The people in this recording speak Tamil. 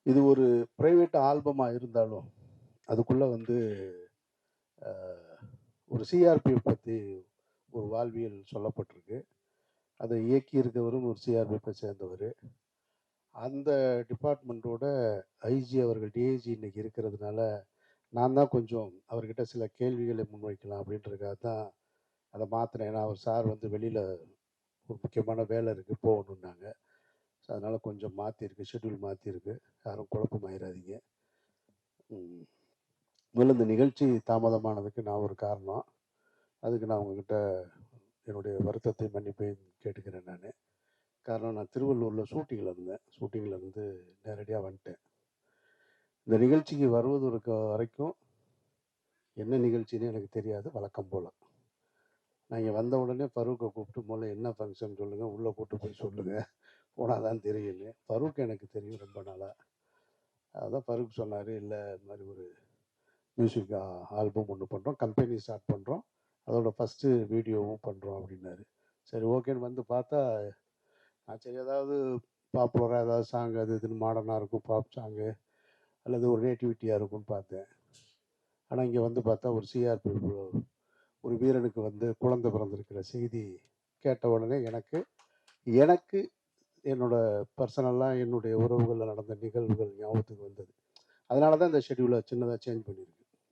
இது ஒரு பிரைவேட் ஆல்பமாக இருந்தாலும் அதுக்குள்ளே வந்து ஒரு சிஆர்பிஎஃப் பற்றி ஒரு வாழ்வியல் சொல்லப்பட்டிருக்கு. அதை இயக்கி இருக்கவரும் ஒரு சிஆர்பிஎஃப்பை சேர்ந்தவர். அந்த டிபார்ட்மெண்ட்டோட ஐஜி அவர்கள் டிஐஜி இன்னைக்கு இருக்கிறதுனால நான் தான் கொஞ்சம் அவர்கிட்ட சில கேள்விகளை முன்வைக்கலாம் அப்படின்றதுக்காக தான் அதை மாற்றினேன். ஏன்னா அவர் சார் வந்து வெளியில் ஒரு முக்கியமான வேலை இருக்குது போகணுன்னாங்க. ஸோ அதனால் கொஞ்சம் மாற்றிருக்கு, ஷெட்யூல் மாற்றிருக்கு. யாரும் குழப்பமாயிடாதீங்க. முதல்ல இந்த நிகழ்ச்சி தாமதமானதுக்கு நான் ஒரு காரணம். அதுக்கு நான் உங்ககிட்ட என்னுடைய வருத்தத்தை மன்னிப்பையும் கேட்டுக்கிறேன். காரணம், நான் திருவள்ளூரில் ஷூட்டிங்கில் இருந்து நேரடியாக வந்துட்டேன். இந்த நிகழ்ச்சிக்கு வருவது வரைக்கும் என்ன நிகழ்ச்சின்னு எனக்கு தெரியாது. வழக்கம் போல் நான் இங்கே வந்த உடனே ஃபரூக்கை கூப்பிட்டு முதல்ல என்ன ஃபங்க்ஷன் சொல்லுங்கள், உள்ளே கூப்பிட்டு போய் சொல்லுங்கள், போனால் தான் தெரியுங்க. ஃபரூக் எனக்கு தெரியும் ரொம்ப நாளாக. அதான் ஃபரூக் சொன்னார், இல்லை இந்த மாதிரி ஒரு மியூசிக் ஆல்பம் ஒன்று பண்ணுறோம், கம்பெனி ஸ்டார்ட் பண்ணுறோம், அதோட ஃபஸ்ட்டு வீடியோவும் பண்ணுறோம் அப்படின்னாரு. சரி ஓகேன்னு வந்து பார்த்தா, நான் சரி ஏதாவது பாப்புலராக ஏதாவது சாங் அது இதுன்னு மாடர்னாக இருக்கும், பாப் சாங்கு அல்லது ஒரு நேட்டிவிட்டியாக இருக்கும்னு பார்த்தேன். ஆனால் இங்கே வந்து பார்த்தா ஒரு சிஆர்பி ஒரு வீரனுக்கு வந்து குழந்தை பிறந்திருக்கிற செய்தி கேட்ட உடனே எனக்கு என்னோட பர்சனலாக என்னுடைய உறவுகளில் நடந்த நிகழ்வுகள் ஞாபகத்துக்கு வந்தது. அதனால தான் இந்த ஷெட்யூலை சின்னதாக சேஞ்ச் பண்ணியிருக்கு.